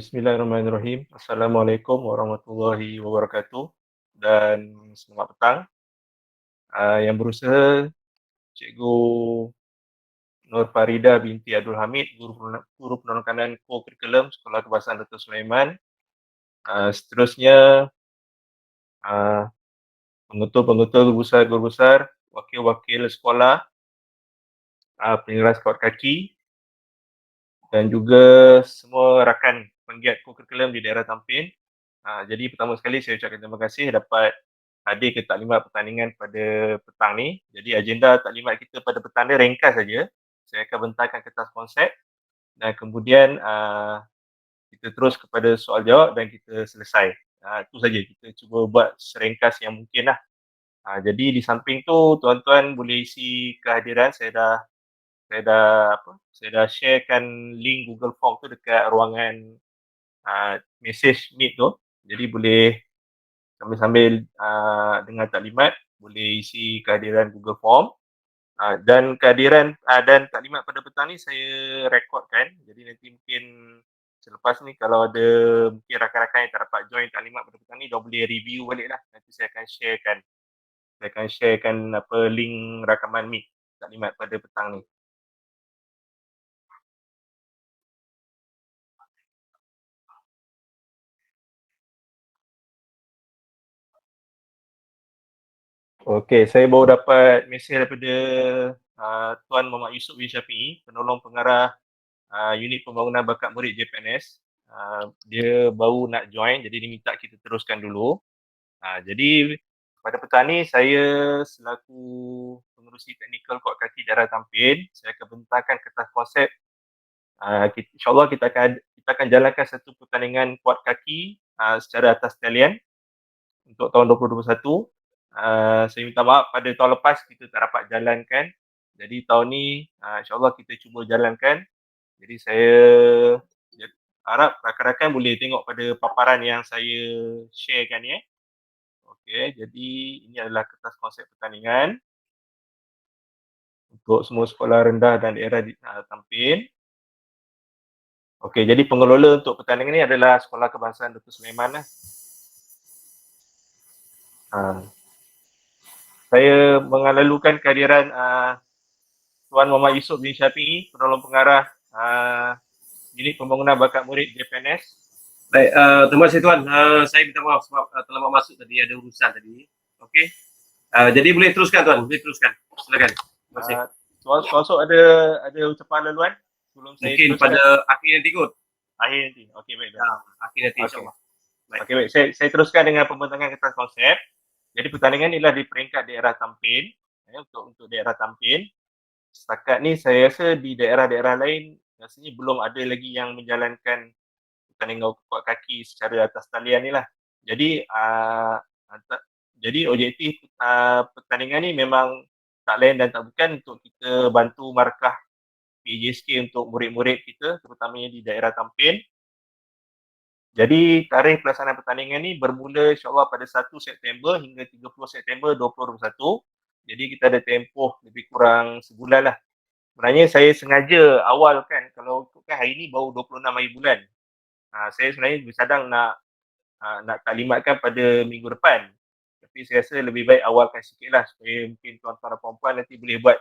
Bismillahirrahmanirrahim. Assalamualaikum warahmatullahi wabarakatuh dan selamat petang. Yang berusaha Cikgu Nur Farida binti Abdul Hamid, Guru Penerkanan Co-Curriculum Sekolah Kebangsaan Datuk Sulaiman. Seterusnya, uh, pengetul-pengetul guru besar, wakil-wakil sekolah, penyeras kawat kaki dan juga semua rakan penggiat Co-Curriculum di daerah Tampin. Jadi pertama sekali saya ucapkan terima kasih dapat hadir ke taklimat pertandingan pada petang ni. Jadi agenda taklimat kita pada petang ni ringkas saja. Saya akan bentangkan kertas konsep dan kemudian kita terus kepada soal jawab dan kita selesai. Itu saja, kita cuba buat seringkas yang mungkin lah. Jadi di samping tu tuan-tuan boleh isi kehadiran. Saya dah sharekan link Google Form tu dekat ruangan message Meet tu. Jadi boleh sambil-sambil dengar taklimat, boleh isi kehadiran Google Form. Dan kehadiran dan taklimat pada petang ni saya rekodkan. Jadi nanti mungkin selepas ni kalau ada mungkin rakan-rakan yang tak dapat join taklimat pada petang ni, dah boleh review balik lah. Nanti saya akan sharekan link rakaman Meet taklimat pada petang ni. Okey, saya baru dapat mesej daripada Tuan Muhammad Yusof bin Syafiee, penolong pengarah unit pembangunan bakat murid JPNS. Dia baru nak join, jadi dia minta kita teruskan dulu. Jadi pada petang ni saya selaku pengerusi teknikal kuat kaki daerah Tampin, saya akan bentangkan kertas konsep. InsyaAllah kita akan jalankan satu pertandingan kuat kaki secara atas talian untuk tahun 2021. Saya minta maaf pada tahun lepas kita tak dapat jalankan. Jadi tahun ni insyaAllah kita cuba jalankan. Jadi saya harap rakan-rakan boleh tengok pada paparan yang saya sharekan ni. Okey, jadi ini adalah kertas konsep pertandingan untuk semua sekolah rendah dan daerah di Tampin. Okey, jadi pengelola untuk pertandingan ni adalah Sekolah Kebangsaan Datuk Sulaiman lah. Saya mengalalukan kehadiran Tuan Muhammad Yusof bin Syafiee, penolong pengarah unit pembangunan bakat murid JPNS. Baik, terima kasih Tuan. Saya minta maaf sebab terlambat masuk tadi, ada urusan tadi. Okey. Jadi boleh teruskan Tuan, boleh teruskan. Silakan. Terima kasih. Tuan Sok ada ucapan laluan sebelum saya mungkin teruskan? Pada akhir nanti kot. Akhir nanti. Okey, baik. Akhir nanti insyaAllah. Okey, baik. Saya teruskan dengan pembentangan kertas konsep. Jadi pertandingan inilah di peringkat daerah Tampin. Untuk daerah Tampin. Setakat ni saya rasa di daerah-daerah lain rasanya belum ada lagi yang menjalankan pertandingan kuat kaki secara atas talian ni lah. Jadi objektif pertandingan ni memang tak lain dan tak bukan untuk kita bantu markah PJSK untuk murid-murid kita terutamanya di daerah Tampin. Jadi tarikh pelaksanaan pertandingan ni bermula insyaAllah pada 1 September hingga 30 September 2021. Jadi kita ada tempoh lebih kurang sebulan lah. Sebenarnya saya sengaja awal kan, kalau kan hari ni baru 26 hari bulan. Saya sebenarnya bersadang nak taklimatkan pada minggu depan. Tapi saya rasa lebih baik awalkan sikit lah supaya mungkin tuan-tuan dan puan-puan nanti boleh buat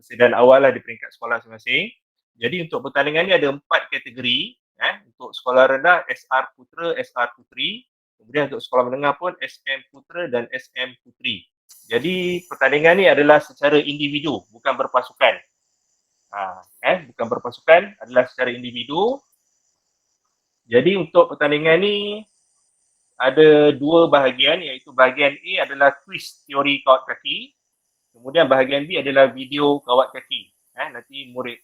persediaan awal lah di peringkat sekolah masing-masing. Jadi untuk pertandingan ni ada 4 kategori. Untuk sekolah rendah SR Putra, SR Puteri. Kemudian untuk sekolah menengah pun SM Putra dan SM Puteri. Jadi pertandingan ni adalah secara individu, bukan berpasukan. Bukan berpasukan, adalah secara individu. Jadi untuk pertandingan ni ada 2 bahagian, iaitu bahagian A adalah kuis teori kawat kaki. Kemudian bahagian B adalah video kawat kaki. Nanti murid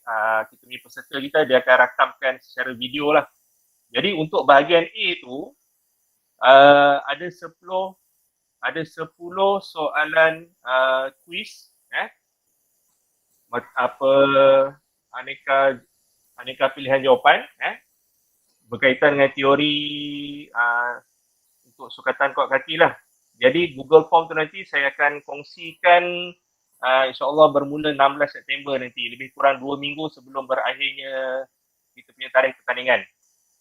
kita ni peserta kita dia akan rakamkan secara video lah. Jadi untuk bahagian A tu ada 10 soalan kuis aneka pilihan jawapan berkaitan dengan teori untuk sukatan kawat kaki lah. Jadi Google Form tu nanti saya akan kongsikan insyaAllah bermula 16 September nanti, lebih kurang 2 minggu sebelum berakhirnya kita punya tarikh pertandingan.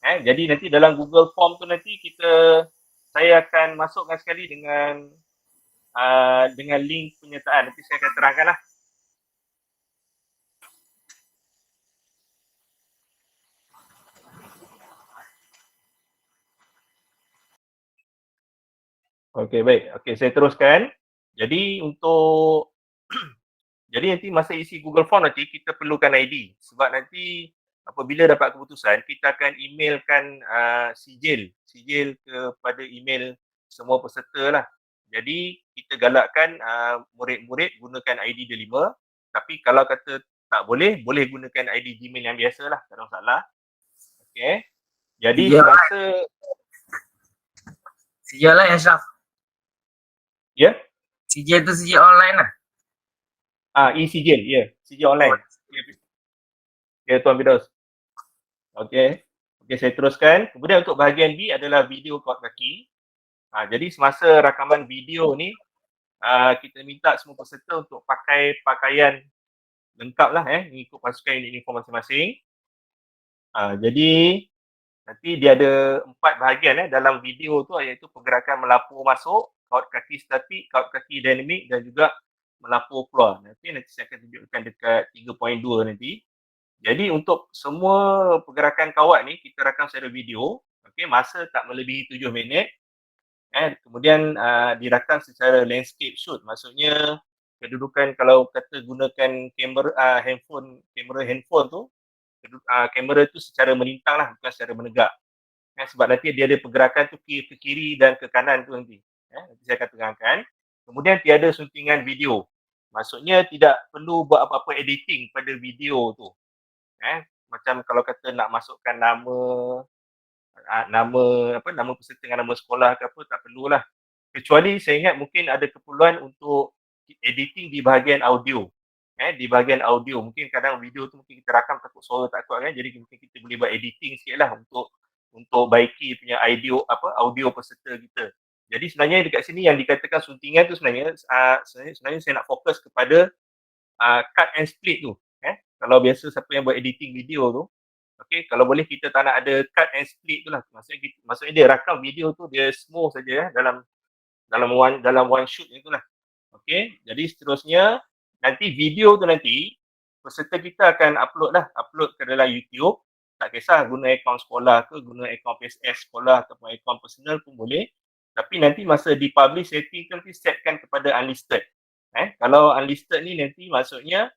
Jadi nanti dalam Google Form tu nanti saya akan masukkan sekali dengan link penyertaan. Nanti saya akan terangkan lah. Okey, baik. Okey, saya teruskan. Jadi untuk jadi nanti masa isi Google Form nanti kita perlukan ID sebab nanti apabila dapat keputusan kita akan emailkan sijil kepada email semua peserta lah. Jadi kita galakkan murid-murid gunakan ID D5, tapi kalau kata tak boleh gunakan ID Gmail yang biasa lah, tak ada masalah. Okey. Jadi semasa Sijil lah ya Syaf. ya, Sijil tu sijil online lah. e-sijil, ya, sijil online. Ya, Tuan Firdaus. Okey. Okey, saya teruskan. Kemudian untuk bahagian B adalah video kaut kaki. Jadi semasa rakaman video ni kita minta semua peserta untuk pakai pakaian lengkap lah mengikut pasukan uniform masing-masing. Jadi nanti dia ada 4 bahagian dalam video tu, iaitu pergerakan melapor masuk, kaut kaki statik, kaut kaki dinamik dan juga melapor keluar. Nanti saya akan tunjukkan dekat 3.2 nanti. Jadi untuk semua pergerakan kawat ni kita rakam secara video, okey, masa tak melebihi 7 minit. Kemudian dirakam secara landscape shoot, maksudnya kedudukan kalau kata gunakan kamera handphone tu, kamera tu secara melintang lah, bukan secara menegak. Sebab nanti dia ada pergerakan tu ke kiri dan ke kanan tu nanti. Nanti saya akan terangkan. Kemudian tiada suntingan video. Maksudnya tidak perlu buat apa-apa editing pada video tu. Macam kalau kata nak masukkan nama peserta dengan nama sekolah ke apa, tak perlulah. Kecuali saya ingat mungkin ada keperluan untuk editing di bahagian audio. Di bahagian audio, mungkin kadang video tu mungkin kita rakam takut suara tak kuat kan, jadi mungkin kita boleh buat editing sikitlah untuk baiki punya audio peserta kita. Jadi sebenarnya dekat sini yang dikatakan suntingan tu sebenarnya saya nak fokus kepada cut and split tu. Kalau biasa siapa yang buat editing video tu, okey, kalau boleh kita tak nak ada cut and split tu lah. Maksudnya dia rakam video tu dia smooth saja dalam one shoot itulah. Okey, jadi seterusnya nanti video tu nanti peserta kita akan upload ke dalam YouTube. Tak kisah guna akaun sekolah ke, guna akaun PSS sekolah ataupun akaun personal pun boleh. Tapi nanti masa dipublish setting tu nanti setkan kepada unlisted. Kalau unlisted ni nanti maksudnya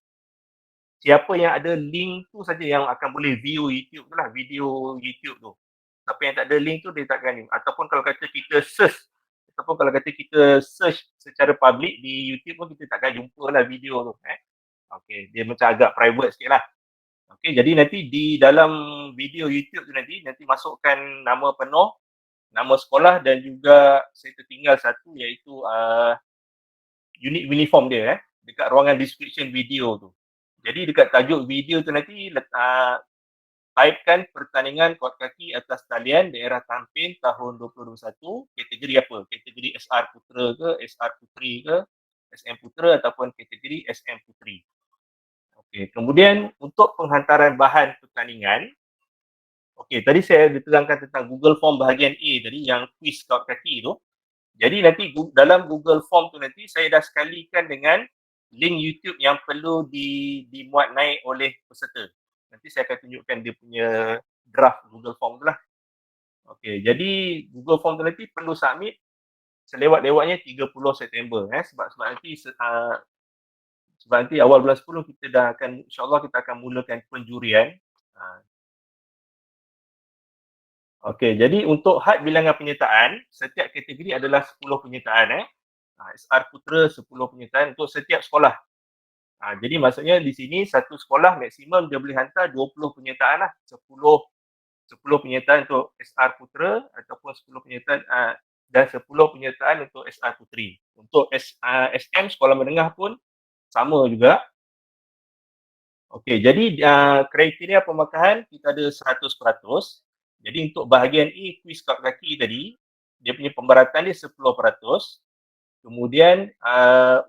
siapa yang ada link tu saja yang akan boleh view YouTube tu lah, video YouTube tu. Tapi yang tak ada link tu dia takkan ni. Ataupun kalau kata kita search secara public di YouTube pun kita takkan jumpa lah video tu. Okey, dia macam agak private sikit lah. Okey, jadi nanti di dalam video YouTube tu nanti masukkan nama penuh, nama sekolah dan juga saya tertinggal satu iaitu unit uniform dia dekat ruangan description video tu. Jadi dekat tajuk video tu nanti typekan pertandingan kaut kaki atas talian daerah Tampin tahun 2021, kategori apa? Kategori SR Putra ke, SR Puteri ke, SM Putra ataupun kategori SM Puteri. Okey, kemudian untuk penghantaran bahan pertandingan, okey, tadi saya diterangkan tentang Google Form bahagian A tadi yang quiz kaut kaki tu. Jadi nanti dalam Google Form tu nanti saya dah sekalikan dengan link YouTube yang perlu dimuat naik oleh peserta. Nanti saya akan tunjukkan dia punya draft Google Form tu lah. Okey, jadi Google Form tu nanti perlu submit selewat-lewatnya 30 September sebab nanti awal bulan 10 kita dah akan, insyaAllah kita akan mulakan penjurian. Okey, jadi untuk had bilangan penyertaan, setiap kategori adalah 10 penyertaan. SR Putra 10 penyertaan untuk setiap sekolah. Jadi maksudnya di sini satu sekolah maksimum dia boleh hantar 20 penyertaan lah. 10 penyertaan untuk SR Putra ataupun 10 penyertaan dan 10 penyertaan untuk SR Puteri. Untuk SM sekolah menengah pun sama juga. Okey, jadi kriteria pemakahan kita ada 100%. Jadi untuk bahagian A kuis kaut kaki tadi, dia punya pemberatan dia 10%. Kemudian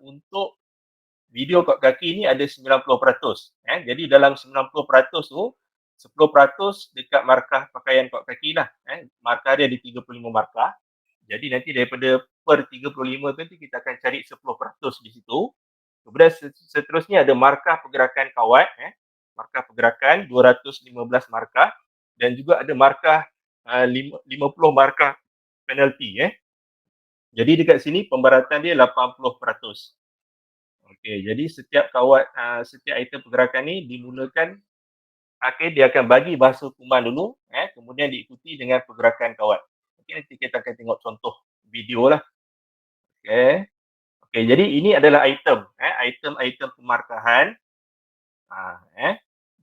untuk video kaut kaki ni ada 90%. Jadi dalam 90% tu 10% dekat markah pakaian kaut kaki lah. Markah dia ada 35 markah. Jadi nanti daripada per 35 tu nanti kita akan cari 10% di situ. Kemudian seterusnya ada markah pergerakan kawat. Markah pergerakan 215 markah. Dan juga ada markah 50 markah penalti. Jadi dekat sini pemberatan dia 80%. Okey, jadi setiap kawat, setiap item pergerakan ni dimulakan, dia akan bagi bahasa hukuman dulu, kemudian diikuti dengan pergerakan kawat. Okey, nanti kita akan tengok contoh video lah. Okey, jadi ini adalah item, item-item pemarkahan.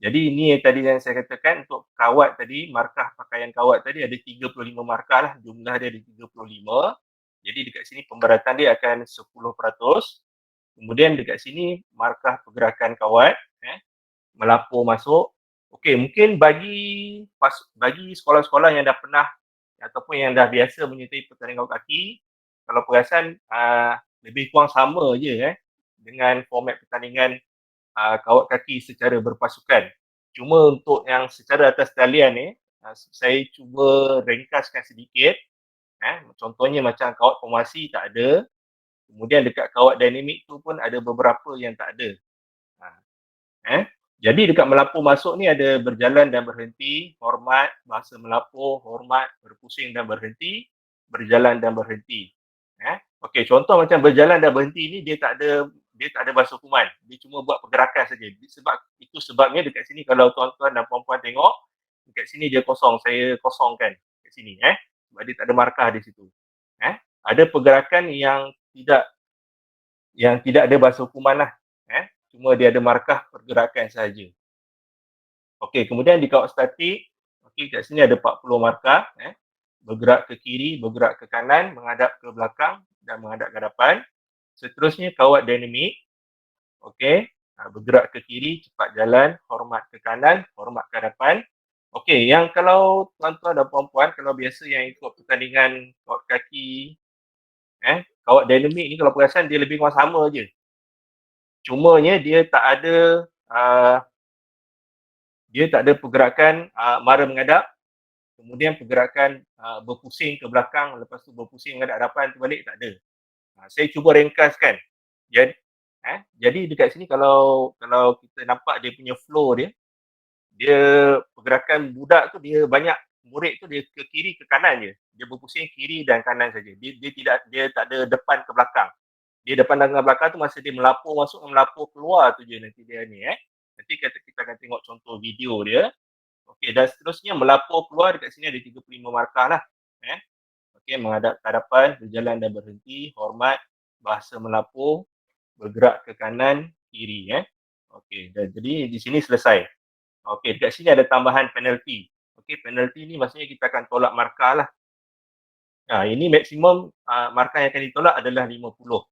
Jadi ini yang tadi yang saya katakan untuk kawat tadi, markah pakaian kawat tadi ada 35 markah lah, jumlah dia ada 35. Jadi dekat sini pemberatan dia akan 10%. Kemudian dekat sini markah pergerakan kawat, melapor masuk. Okey, mungkin bagi sekolah-sekolah yang dah pernah ataupun yang dah biasa menyertai pertandingan kawat kaki, kalau perasan lebih kurang sama je dengan format pertandingan kawat kaki secara berpasukan. Cuma untuk yang secara atas talian ni, saya cuba ringkaskan sedikit. Contohnya macam kawat formasi tak ada. Kemudian dekat kawat dinamik tu pun ada beberapa yang tak ada. Jadi dekat melapor masuk ni ada berjalan dan berhenti, hormat, bahasa melapor, hormat, berpusing dan berhenti, berjalan dan berhenti. Okey, contoh macam berjalan dan berhenti ni dia tak ada bahasa hukuman. Dia cuma buat pergerakan saja. Sebabnya dekat sini kalau tuan-tuan dan puan-puan tengok, dekat sini dia kosong, saya kosongkan kat sini sebab dia tak ada markah di situ. Ada pergerakan yang tidak ada bahasa hukuman lah. Cuma dia ada markah pergerakan sahaja. Okey, kemudian di kawat statik, kat sini ada 40 markah. Bergerak ke kiri, bergerak ke kanan, menghadap ke belakang dan menghadap ke hadapan. Seterusnya kawat dinamik. Bergerak ke kiri, cepat jalan, hormat ke kanan, hormat ke hadapan. Okey, yang kalau tuan-tuan dan puan-puan, kalau biasa yang ikut pertandingan kawat kaki, kawat dinamik ni kalau perasan dia lebih kurang sama je. Cumanya dia tak ada pergerakan mara menghadap, kemudian pergerakan berpusing ke belakang, lepas tu berpusing menghadap hadapan tu balik, tak ada. Saya cuba ringkaskan. Jadi dekat sini kalau kita nampak dia punya flow dia pergerakan budak tu dia banyak, murid tu dia ke kiri ke kanan je. Dia berpusing kiri dan kanan saja. Dia tak ada depan ke belakang. Dia depan dan belakang tu masa dia melapor masuk dan melapor keluar tu je nanti dia ni. Nanti kita akan tengok contoh video dia. Okey, dan seterusnya melapor keluar dekat sini ada 35 markah lah. Okey, menghadap ke hadapan, berjalan dan berhenti, hormat, bahasa melapor, bergerak ke kanan, kiri. Okey, jadi di sini selesai. Okey, dekat sini ada tambahan penalti. Okey, penalti ni maksudnya kita akan tolak markah lah. Ini maksimum markah yang akan ditolak adalah 50.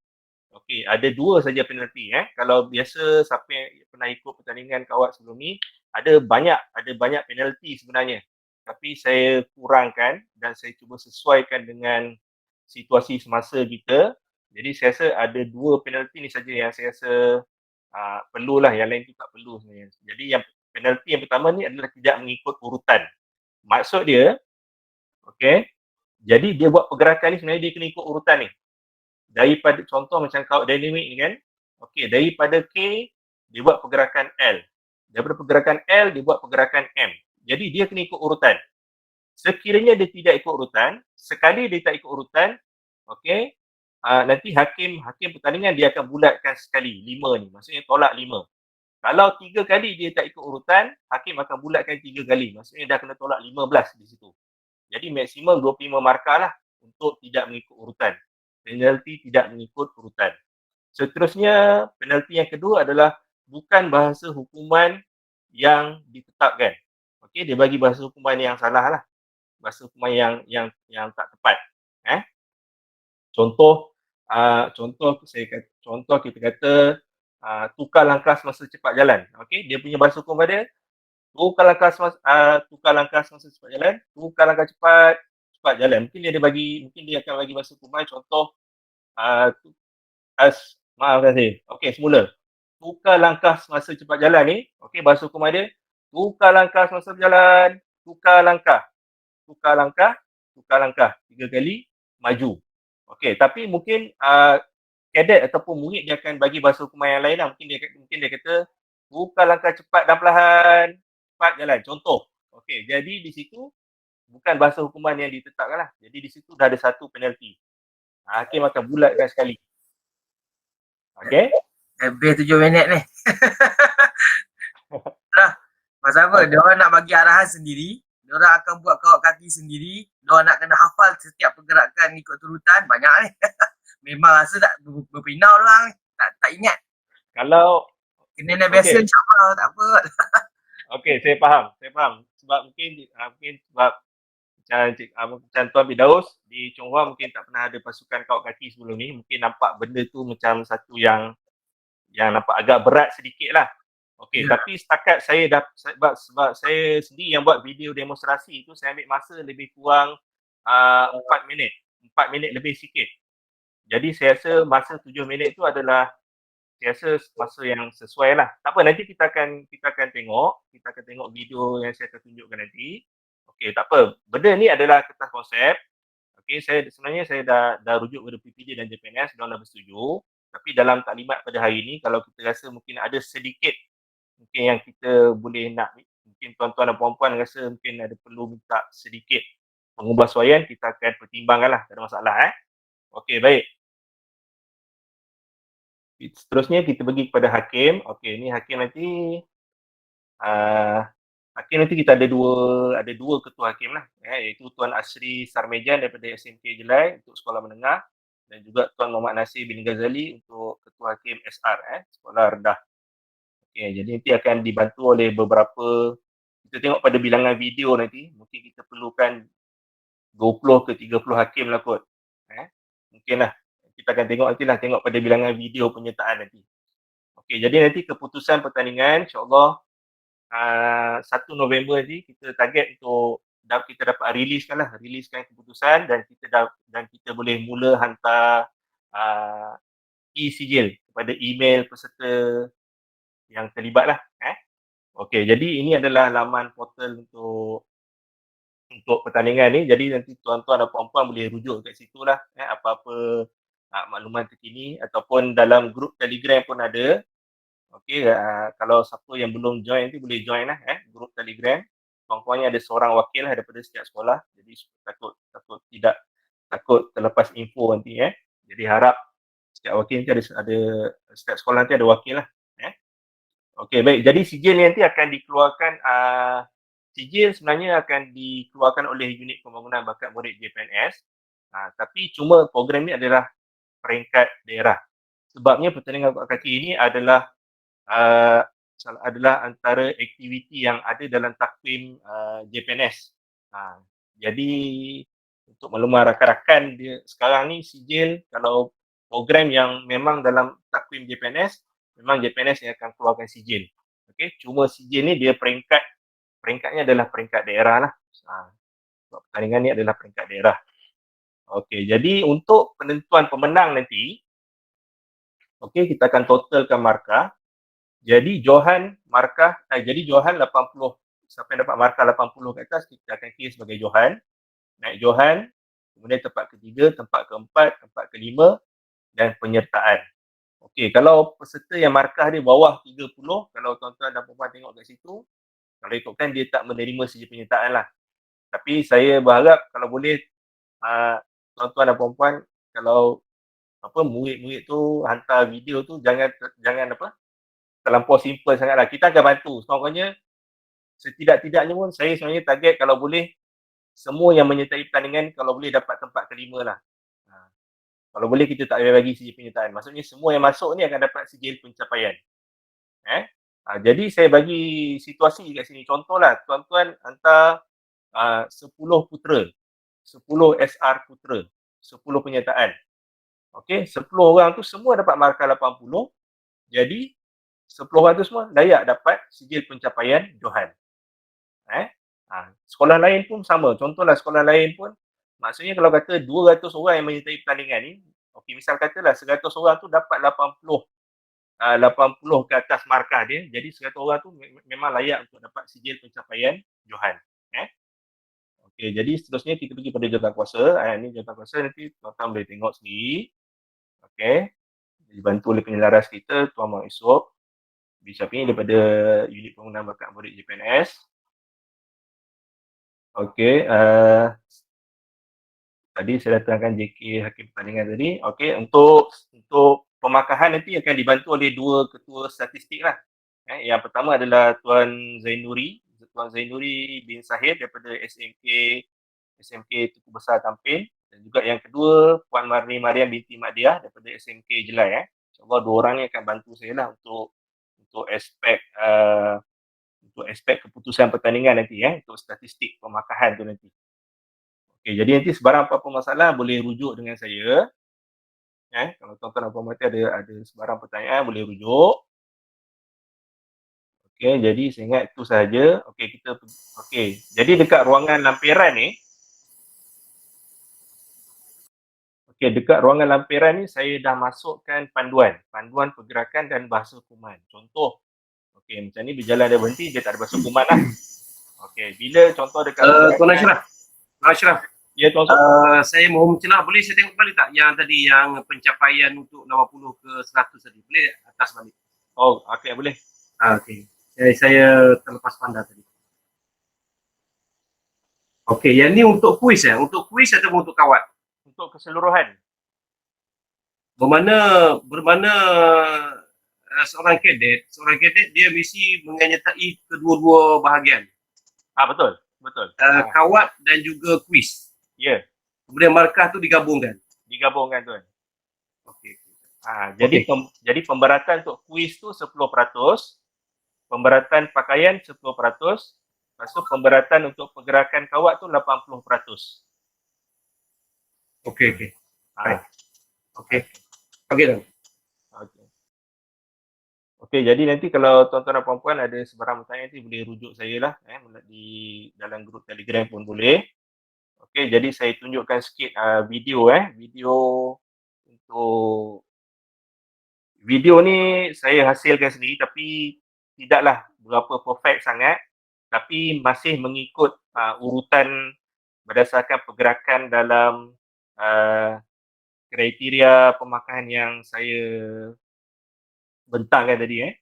Okey, ada 2 saja penalti. Kalau biasa siapa yang pernah ikut pertandingan kawat sebelum ni, ada banyak penalti sebenarnya. Tapi saya kurangkan dan saya cuba sesuaikan dengan situasi semasa kita. Jadi saya rasa ada 2 penalti ni saja yang saya rasa perlulah, yang lain tu tak perlu sebenarnya. Jadi yang penalti yang pertama ni adalah tidak mengikut urutan. Maksud dia, jadi dia buat pergerakan ni sebenarnya dia kena ikut urutan ni. Daripada contoh macam kawat dinamik ni kan, daripada K dia buat pergerakan L, daripada pergerakan L dia buat pergerakan M. Jadi dia kena ikut urutan. Sekiranya dia tidak ikut urutan, sekali dia tak ikut urutan, nanti hakim pertandingan dia akan bulatkan sekali 5 ni, maksudnya tolak 5. Kalau 3 kali dia tak ikut urutan, hakim akan bulatkan 3 kali, maksudnya dah kena tolak 15 di situ. Jadi maksimum 25 markah lah untuk tidak mengikut urutan. Penalti tidak mengikut urutan. Seterusnya, penalti yang kedua adalah bukan bahasa hukuman yang ditetapkan. Dia bagi bahasa hukuman yang salah lah. Bahasa hukuman yang tak tepat. Contoh kita kata tukar langkah semasa cepat jalan. Dia punya bahasa hukum dia tukar langkah semasa cepat jalan, tukar langkah cepat jalan. Mungkin dia akan bagi bahasa hukuman contoh maafkan saya. Semula. Tukar langkah semasa cepat jalan ni, bahasa hukuman dia Tukar langkah semasa berjalan. Tukar langkah. Tukar langkah. Tukar langkah. 3 kali. Maju. Okey, tapi mungkin kadet ataupun murid dia akan bagi bahasa hukuman yang lain lah. Mungkin dia kata, tukar langkah cepat dan perlahan. Cepat jalan. Contoh. Okey, jadi di situ bukan bahasa hukuman yang ditetapkan lah. Jadi di situ dah ada satu penalti. Hakim akan bulatkan sekali. Okey? Lebih 7 minit ni. Dah. Pasal apa? Dia orang nak bagi arahan sendiri. Dia orang akan buat kawat kaki sendiri. Dia orang nak kena hafal setiap pergerakan ikut turutan. Banyak ni. Memang rasa tak berpinau orang ni. Tak ingat. Kalau Kena nak biasa insyaAllah. Tak apa. okey, saya faham. Sebab mungkin sebab macam Tuan Firdaus di Chonghua mungkin tak pernah ada pasukan kawat kaki sebelum ni. Mungkin nampak benda tu macam satu yang nampak agak berat sedikit lah. Okey, tapi setakat saya dah sebab saya sendiri yang buat video demonstrasi tu, saya ambil masa lebih kurang 4 minit. 4 minit lebih sikit. Jadi saya rasa masa 7 minit tu adalah saya rasa masa yang sesuai lah. Tak apa, nanti kita akan tengok video yang saya akan tunjukkan nanti. Okey, tak apa. Benda ni adalah kertas konsep. Okey, sebenarnya saya dah rujuk kepada PPJ dan JPNS, diorang dah bersetuju. Tapi dalam taklimat pada hari ni, kalau kita rasa mungkin ada sedikit mungkin yang kita boleh nak, mungkin tuan-tuan dan puan-puan rasa mungkin ada perlu minta sedikit pengubahsuaian, kita akan pertimbangkan lah, tak ada masalah. Okey, baik. Seterusnya kita pergi kepada hakim. Okey, ni hakim nanti kita ada dua ketua hakim lah, iaitu Tuan Asri Sarmejan daripada SMK Jelai untuk sekolah menengah dan juga Tuan Muhammad Nasir bin Ghazali untuk ketua hakim SR, sekolah rendah. Okey, jadi nanti akan dibantu oleh beberapa, kita tengok pada bilangan video nanti, mungkin kita perlukan 20 ke 30 hakim lah kot. Mungkin lah. Kita akan tengok pada bilangan video penyertaan nanti. Okey, jadi nanti keputusan pertandingan insya-Allah 1 November nanti kita target untuk kita dapat riliskan keputusan dan kita boleh mula hantar e-sijil kepada email peserta yang terlibat lah. Okey, jadi ini adalah laman portal untuk pertandingan ni. Jadi nanti tuan-tuan dan puan-puan boleh rujuk kat situ lah, apa-apa makluman terkini, ataupun dalam grup Telegram pun ada. Okey, kalau siapa yang belum join nanti boleh join lah, grup Telegram. Kurang-kurangnya ada seorang wakil lah daripada setiap sekolah. Jadi takut terlepas info nanti. Jadi harap setiap wakil nanti ada setiap sekolah nanti ada wakil lah. Okey, baik. Jadi sijil ni nanti akan dikeluarkan, sijil sebenarnya akan dikeluarkan oleh unit pembangunan bakat murid JPNS. Tapi cuma program ni adalah peringkat daerah. Sebabnya pertandingan kawat kaki ini adalah antara aktiviti yang ada dalam takvim JPNS. Jadi untuk makluman rakan-rakan, dia sekarang ni sijil, kalau program yang memang dalam takvim JPNS, memang JPNS yang akan keluarkan sijil. Okey, cuma sijil ni dia peringkatnya adalah peringkat daerah lah. Pertandingan ni adalah peringkat daerah. Okey, jadi untuk penentuan pemenang nanti, okey, kita akan totalkan markah. Jadi Johan 80, siapa yang dapat markah 80 ke atas, kita akan kira sebagai Johan. Naik Johan, kemudian tempat ketiga, tempat keempat, tempat kelima dan penyertaan. Okey, kalau peserta yang markah dia bawah 30, kalau tuan-tuan dan puan-puan tengok kat situ, kalau ikutkan dia tak menerima sijil penyertaan lah. Tapi saya berharap kalau boleh tuan-tuan dan puan-puan, kalau murid-murid tu hantar video tu jangan terlampau simple sangatlah. Kita akan bantu. Sekurang-kurangnya setidak-tidaknya pun saya sebenarnya target kalau boleh semua yang menyertai pertandingan kalau boleh dapat tempat kelima lah. Kalau boleh kita tak payah bagi sijil penyertaan. Maksudnya semua yang masuk ni akan dapat sijil pencapaian. Jadi saya bagi situasi kat sini. Contohlah, tuan-tuan hantar 10 putera, 10 SR putera, 10 penyertaan. Okey, 10 orang tu semua dapat markah 80. Jadi 10 orang tu semua layak dapat sijil pencapaian Johan. Sekolah lain pun sama. Contohlah sekolah lain pun, maksudnya kalau kata 200 orang yang menyertai pertandingan ni, okey, misal katalah 100 orang tu dapat 80 80 ke atas markah dia. Jadi 100 orang tu memang layak untuk dapat sijil pencapaian Johan. Okey, jadi seterusnya kita pergi pada jawatankuasa. Ini jawatankuasa nanti tuan-tuan boleh tengok sendiri. Okey. Dibantu oleh penyelaras kita, Tuan Muhammad Yusof. Bisyafi daripada Unit Pengunahan Bakat Murid JPNS. Okey, tadi saya datangkan JK Hakim Pertandingan tadi. Okey, untuk pemakahan nanti akan dibantu oleh 2 ketua statistik lah. Yang pertama adalah Tuan Zainuri bin Sahid daripada SMK Tuku Besar Tampin, dan juga yang kedua Puan Marni Mariam binti Mak daripada SMK Jelai. InsyaAllah 2 orang ni akan bantu saya lah untuk aspek keputusan pertandingan nanti, untuk statistik pemakahan tu nanti. Okey, jadi nanti sebarang apa-apa masalah boleh rujuk dengan saya. Kalau tuan-tuan dan puan-puan ada sebarang pertanyaan boleh rujuk. Okey, jadi saya ingat itu sahaja. Okey, jadi dekat ruangan lampiran ni, dekat ruangan lampiran ni saya dah masukkan panduan pergerakan dan bahasa kuman. Contoh, macam ni berjalan dan berhenti, dia tak ada bahasa kuman lah. Okey, bila contoh dekat Tuan Ashraf. Ya, Tuan Sof. Saya mohon celah, boleh saya tengok kembali tak yang tadi yang pencapaian untuk 80 ke 100 tadi? Boleh atas balik? Oh, okey, boleh. Okey. Saya terlepas pandang tadi. Okey, yang ni untuk kuis Untuk kuis atau untuk kawat? Untuk keseluruhan. Bermana seorang kadet dia mesti menyertai kedua-dua bahagian. Betul. Kawat dan juga kuis. Ya. Kemudian markah tu digabungkan Tuan. Okey. Jadi pemberatan untuk kuis tu 10%, pemberatan pakaian 10%, lepas tu pemberatan untuk pergerakan kawat tu 80%. Okey. Baik. Okey. Okey, jadi nanti kalau tuan-tuan dan puan-puan ada sebarang pertanyaan nanti boleh rujuk saya lah, di dalam grup Telegram pun boleh. Okey, jadi saya tunjukkan sikit video video ni saya hasilkan sendiri tapi tidaklah berapa perfect sangat, tapi masih mengikut urutan berdasarkan pergerakan dalam kriteria pemakahan yang saya bentangkan tadi.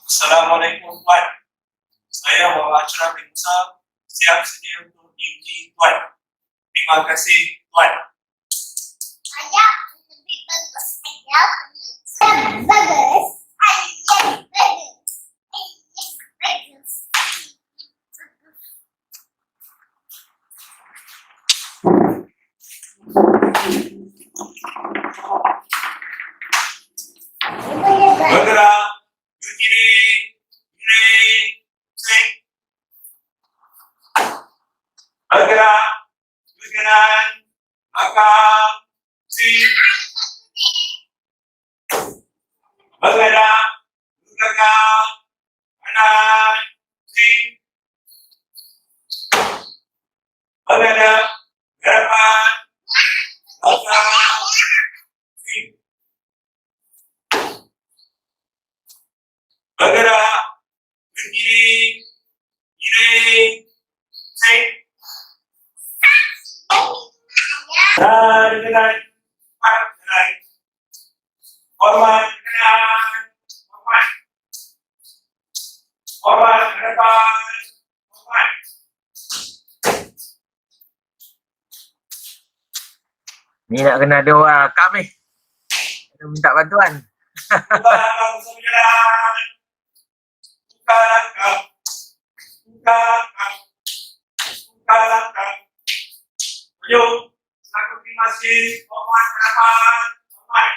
Assalamualaikum Tuan. Saya Muhammad Ashraf bin Musa, siap sedia untuk diuji Tuan. Terima kasih Tuan. Ayah lebih bagus. Ayah bagus. Ayah bagus. Bergerak ke kiri, sing. Bergerak ke kanan, belakang, sing. Bergerak ke belakang, kanan, sing. Bergerak ke depan, belakang, sing. Bergerak ke kiri, sing. Dengan cepat, hormat kanan, hormat ke depan, hormat. Ni nak kena ada orang rakam ni. Kena minta bantuan. Buka langkah bersama jalan. Buka langkah. Buka langkah. Buka langkah. Maju. Selaku terima kasih. Mohon harapan. Mohon.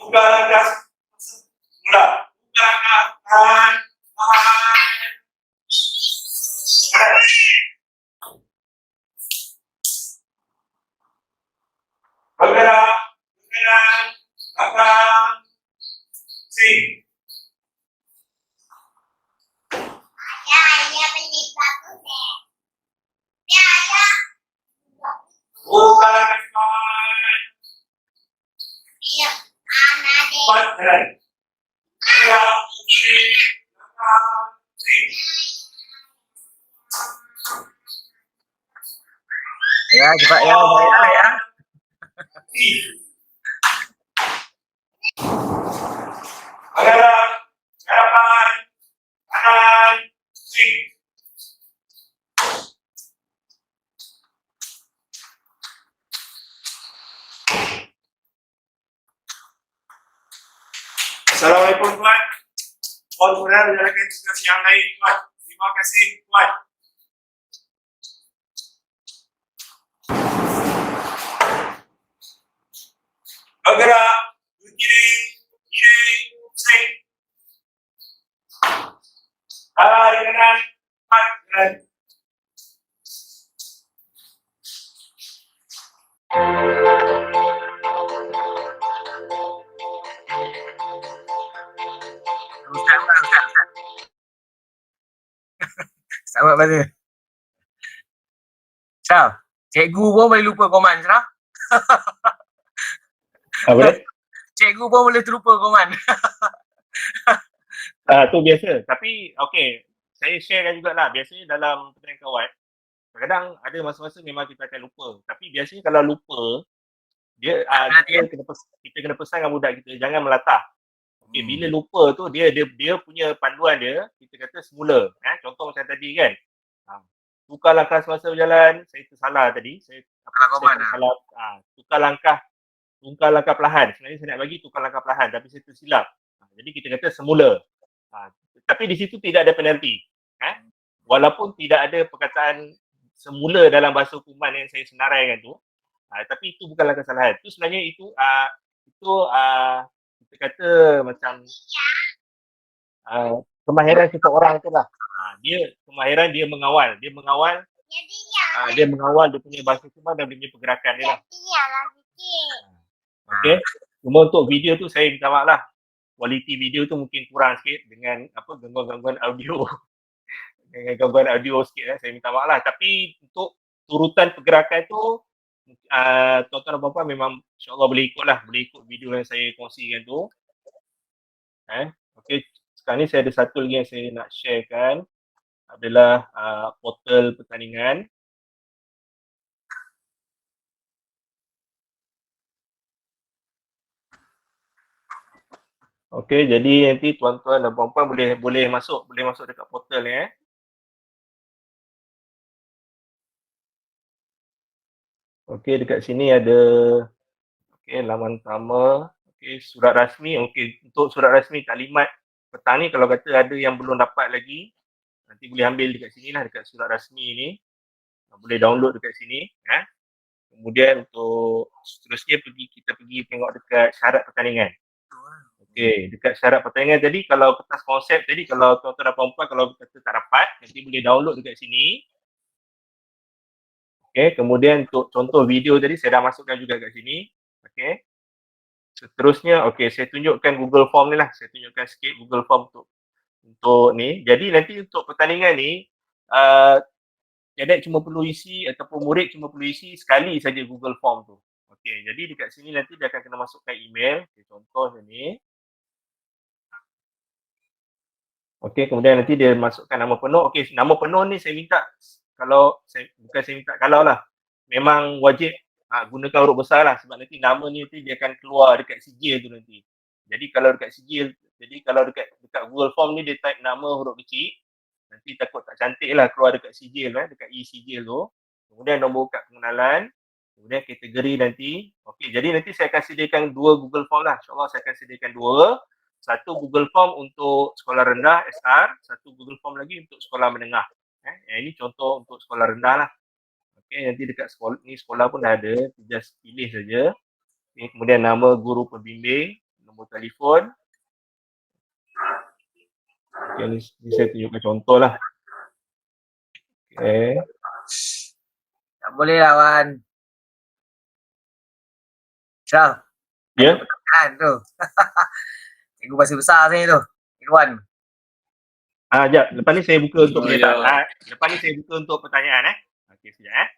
Buka langkah. Mula. Buka langkah. Tahan. Tahan. Bergerak. Bergerak. Belakang. Sing. Ayah beli bagus deh. Ya, ayah. Buka langkah depan. Iya, anak deh. Cepat jalan. Bergerak. Kiri. Belakang. Sing. Ya, cepat ya, bayar ya. Bergerak. Hadapan. Kanan. Sing. Assalamualaikum tuan. Mohon berkenan menjalankan tugas yang lain tuan. Terima kasih tuan. Bergerak. Kiri. Kiri. Sing. Lari kanan. Cepat jalan. Ustaz, Ustaz. Selamat pada. Syah, cikgu pun boleh lupa komen, Syah. Apa dia? Cikgu pun boleh terlupa komen. Tu biasa. Tapi okey, saya sharekan jugalah. Biasanya dalam pertandingan kawan, kadang-kadang ada masa-masa memang kita akan lupa. Tapi biasanya kalau lupa, dia kita kena pesankan budak kita jangan melatah. Okey, bila lupa tu dia punya panduan dia, kita kata semula. Contoh macam tadi kan. Tukar langkah semasa berjalan, saya tersalah tadi. Saya tersalah. Tukar langkah perlahan. Sebenarnya saya nak bagi tukar langkah perlahan tapi saya tersilap. Jadi kita kata semula. Tapi di situ tidak ada penalti. Walaupun tidak ada perkataan semula dalam bahasa hukuman yang saya senaraikan tu, tapi itu bukanlah kesalahan. Itu sebenarnya itu kita kata macam kemahiran seseorang tu lah. Kemahiran dia mengawal. Dia mengawal dia punya bahasa hukuman dan dia punya pergerakan dia lah. Iyalah sikit. Okey. Cuma untuk video tu saya minta maaf lah. Kualiti video tu mungkin kurang sikit dengan gangguan-gangguan audio. Dengan gangguan audio sikit saya minta maaf lah. Tapi untuk turutan pergerakan tu tuan-tuan dan puan-puan memang insya-Allah boleh ikut video yang saya kongsikan tu. Okey, sekarang ni saya ada satu lagi yang saya nak sharekan adalah portal pertandingan. Okey, jadi nanti tuan-tuan dan puan-puan boleh masuk dekat portal ni Okey, dekat sini ada laman utama, surat rasmi. Okey, untuk surat rasmi taklimat petang ni kalau kata ada yang belum dapat lagi, nanti boleh ambil dekat sini lah, dekat surat rasmi ni. Boleh download dekat sini. Kemudian untuk seterusnya kita pergi tengok dekat syarat pertandingan. Okey, dekat syarat pertandingan tadi kalau kertas konsep tadi kalau tuan-tuan dan puan-puan kalau kata tak dapat, nanti boleh download dekat sini. Okey, kemudian untuk contoh video tadi saya dah masukkan juga kat sini. Okey. Seterusnya, saya tunjukkan Google Form ni lah. Saya tunjukkan sikit Google Form untuk ni. Jadi nanti untuk pertandingan ni, cadet cuma perlu isi ataupun murid cuma perlu isi sekali saja Google Form tu. Okey, jadi dekat sini nanti dia akan kena masukkan email. Contoh ni. Okey, kemudian nanti dia masukkan nama penuh. Okey, nama penuh ni saya minta kalau memang wajib gunakan huruf besar lah sebab nanti nama ni nanti dia akan keluar dekat sijil tu nanti. Jadi kalau dekat dekat Google Form ni dia type nama huruf kecil, nanti takut tak cantik lah keluar dekat sijil dekat e-sijil tu. Kemudian nombor kad pengenalan, kemudian kategori nanti. Okey, jadi nanti saya akan sediakan 2 Google Form lah. InsyaAllah saya akan sediakan 2. Satu Google Form untuk sekolah rendah SR, satu Google Form lagi untuk sekolah menengah. Ini contoh untuk sekolah rendah lah. Okey, nanti dekat sekolah pun dah ada, just pilih saja. Okay, kemudian nama guru pembimbing, nombor telefon. Okay, ni saya tunjukkan contoh lah. Okay. Tak boleh lah Wan. Syah. Ya. Kan tu. Cikgu bahasa besar sini tu. Irwan. Sekejap. Lepas ni saya buka untuk penyertaan. Lepas ni saya buka untuk pertanyaan Okey, sekejap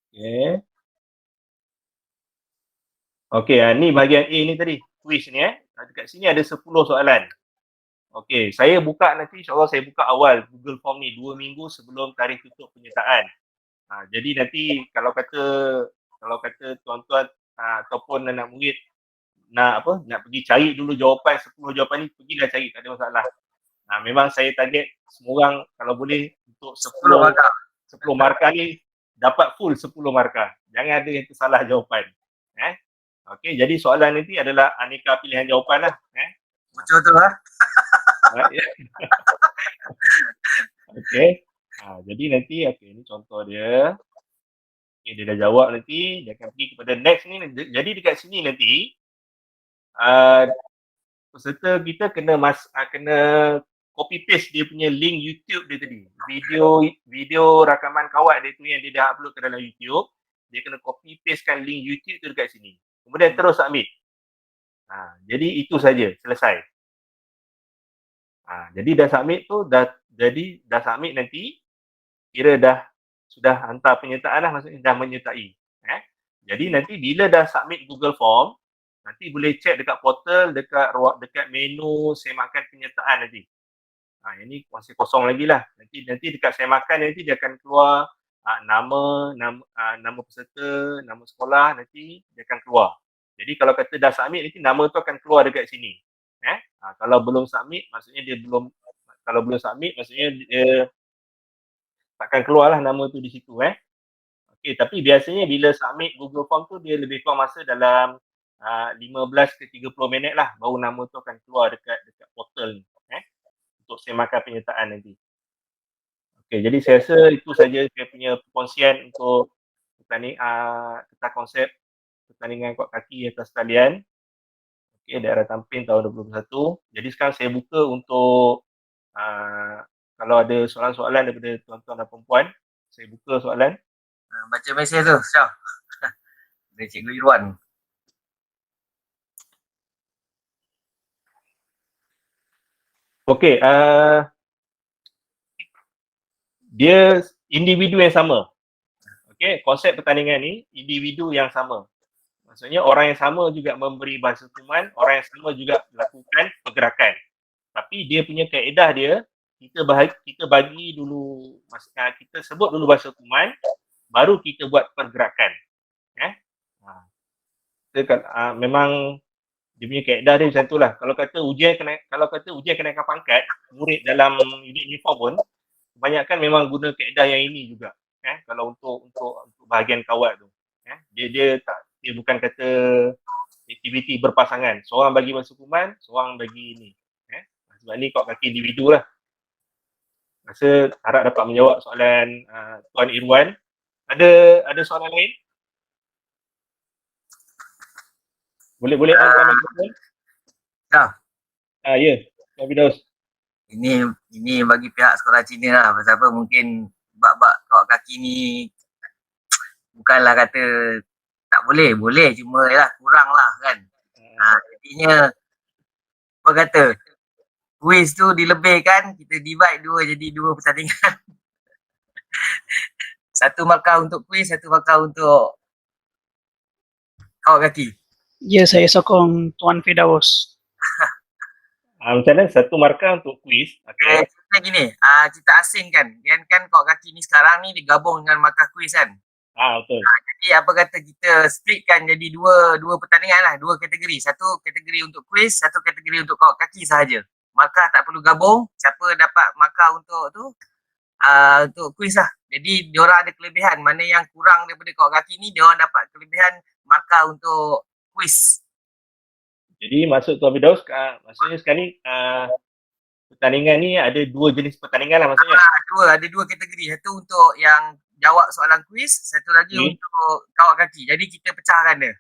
Okey. Okey, ni bahagian A ni tadi. Quiz ni dekat sini ada 10 soalan. Okey, saya buka nanti insyaAllah saya buka awal Google Form ni 2 minggu sebelum tarikh tutup penyertaan. Jadi nanti kalau kata tuan-tuan ataupun anak murid nak pergi cari dulu jawapan 10 jawapan ni, pergilah cari, tak ada masalah. Memang saya target semua orang kalau boleh untuk 10 markah ni dapat full 10 markah. Jangan ada yang tersalah jawapan. Okey, jadi soalan nanti adalah aneka pilihan jawapan lah. Betul tu Okey. Jadi nanti ni contoh dia. Okay, dia dah jawab nanti, dia akan pergi kepada next ni. Jadi dekat sini nanti peserta kita kena copy paste dia punya link YouTube dia tadi. Video rakaman kawat dia tu yang dia dah upload ke dalam YouTube, dia kena copy pastekan link YouTube tu dekat sini. Kemudian terus submit. Jadi itu saja, selesai. Jadi dah submit tu dah submit nanti kira sudah hantar penyertaan lah, maksudnya dah menyertai. Jadi nanti bila dah submit Google Form, nanti boleh check dekat portal, dekat menu semakan penyertaan nanti. Ini masih kosong lagi lah. Nanti dekat semakan nanti dia akan keluar nama peserta, nama sekolah, nanti dia akan keluar. Jadi kalau kata dah submit nanti nama tu akan keluar dekat sini. Kalau belum submit maksudnya kalau belum submit maksudnya dia takkan keluarlah nama tu di situ. Okey, tapi biasanya bila submit Google Form tu dia lebih kurang masa dalam 15 ke 30 minit lah baru nama tu akan keluar dekat portal ni untuk semakan penyertaan nanti. Okey, jadi saya rasa itu saja saya punya perkongsian untuk tentang konsep pertandingan kuat kaki atas talian. Okey, daerah Tampin tahun 2021. Jadi sekarang saya buka untuk kalau ada soalan-soalan daripada tuan-tuan dan perempuan, saya buka soalan. Baca mesej tu, Syah. Dari Cikgu Irwan. Okey, dia individu yang sama. Okey, konsep pertandingan ni individu yang sama. Maksudnya orang yang sama juga memberi bahasa tuman, orang yang sama juga melakukan pergerakan. Tapi dia punya kaedah dia, kita bagi dulu, kita sebut dulu bahasa tuman, baru kita buat pergerakan. Memang dia punya kaedah dia macam itulah. Kalau kata ujian kenaikan pangkat, murid dalam unit uniform pun kebanyakan memang guna kaedah yang ini juga. Kalau untuk bahagian kawat tu. Dia bukan kata aktiviti berpasangan. Seorang bagi bahasa tuman, seorang bagi ini. Sebab ni kuat kaki individu lah. Rasa harap dapat menjawab soalan Tuan Irwan. Ada soalan lain? Boleh on mikrofon? Ya, Tuan Firdaus. Ini bagi pihak sekolah Cina lah. Pasal apa mungkin bab kawat kaki ni bukanlah kata tak boleh, cuma yalah kurang lah kan. Jadinya apa kata quiz tu dilebihkan, kita divide jadi dua pertandingan. 1 markah untuk quiz, 1 markah untuk kawat kaki. Ya, saya sokong Tuan Firdaus. Macam mana? 1 markah untuk quiz. Okay. Cerita gini, cerita asing kan kawat kaki ni sekarang ni digabung dengan markah quiz kan. Betul. Jadi apa kata kita splitkan jadi dua pertandingan lah, dua kategori. Satu kategori untuk kuis, satu kategori untuk kawat kaki sahaja. Markah tak perlu gabung. Siapa dapat markah untuk tu untuk kuis lah. Jadi diorang ada kelebihan. Mana yang kurang daripada kawat kaki ni, diorang dapat kelebihan markah untuk kuis. Jadi maksud Tuan Firdaus, maksudnya sekarang ni pertandingan ni ada dua jenis pertandingan lah maksudnya. Ada dua kategori. Satu untuk yang jawab soalan kuis, satu lagi untuk kawat kaki. Jadi kita pecahkan dia.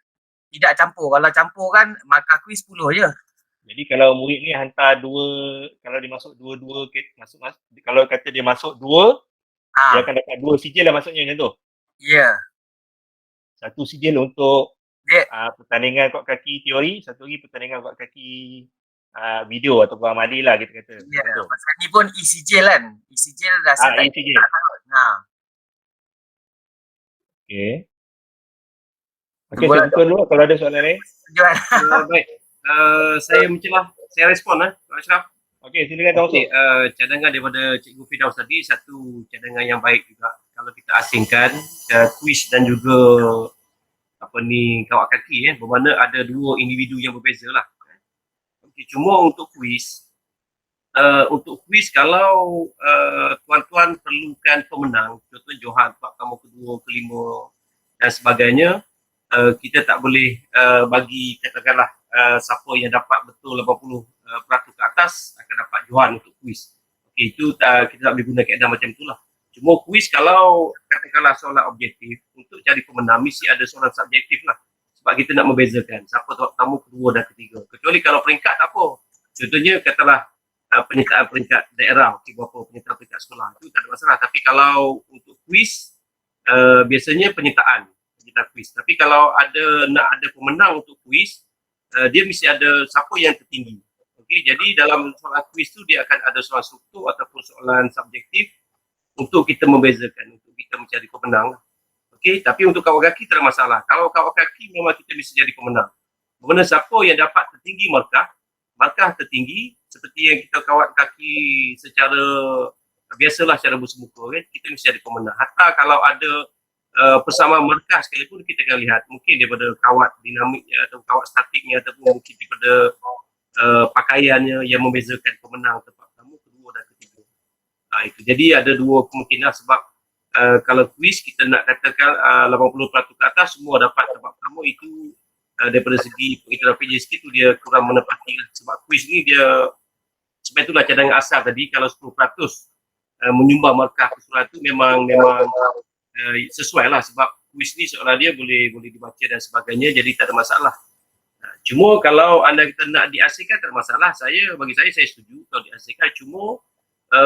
Tidak campur. Kalau campur kan markah kuis 10 je. Jadi kalau murid ni hantar kalau dia masuk dua-dua, kalau kata dia masuk dua, dia akan dapat dua sijil lah maksudnya macam tu. Ya. Satu sijil untuk Dia pertandingan kawat kaki teori, satu lagi pertandingan kawat kaki video ataupun amali lah kita kata. Ya, pasal ni pun e-sijil kan. E-sijil rasa tak e-sijil. Okay. Okay, saya buka dulu kalau ada soalan lain. Baik. Saya saya respon Pak Ashraf. Okey, silakan Tuan Osok. Cadangan daripada Cikgu Firdaus tadi satu cadangan yang baik juga. Kalau kita asingkan kuis dan juga kawat kaki bermakna ada dua individu yang berbeza lah. Okay, cuma untuk kuis kalau tuan-tuan perlukan pemenang, contohnya Johan tempat kamu kedua, kelima dan sebagainya, kita tak boleh bagi katakanlah siapa yang dapat betul 80% ke atas akan dapat Johan untuk kuis. Okey, itu kita tak boleh guna kaedah macam itulah. Cuma kuis kalau katakanlah soalan objektif, untuk cari pemenang mesti ada soalan subjektif lah. Sebab kita nak membezakan siapa tamu kedua dan ketiga. Kecuali kalau peringkat tak apa. Contohnya katalah penyertaan peringkat daerah, berapa penyertaan peringkat sekolah, itu tak ada masalah. Tapi kalau untuk kuis, biasanya penyertaan kuis. Tapi kalau nak ada pemenang untuk kuis, dia mesti ada siapa yang tertinggi. Okey, jadi dalam soalan kuis tu dia akan ada soalan struktur ataupun soalan subjektif untuk kita membezakan, untuk kita mencari pemenang. Okey, tapi untuk kawat kaki tak ada masalah. Kalau kawat kaki memang kita mesti jadi pemenang. Bermakna siapa yang dapat tertinggi markah tertinggi, seperti yang kita kawat kaki secara biasalah, secara bersemuka kan, kita mesti jadi pemenang. Hatta kalau ada persamaan markah sekalipun, kita akan lihat mungkin daripada kawat dinamiknya atau kawat statiknya ataupun mungkin daripada pakaiannya yang membezakan pemenang tempat pertama, kedua dan ketiga. Itu. Jadi ada dua kemungkinan sebab kalau kuis kita nak katakan 80% ke atas semua dapat tempat pertama, itu daripada segi pengikatan PJSK tu dia kurang menepati lah. Sebab kuis ni dia sebab itulah cadangan asal tadi, kalau 10% menyumbang markah keseluruhan tu memang sesuai lah, sebab kuis ni seolah dia boleh dibaca dan sebagainya, jadi tak ada masalah. Cuma kalau anda kita nak diasingkan tak ada masalah. Bagi saya setuju kalau diasingkan, cuma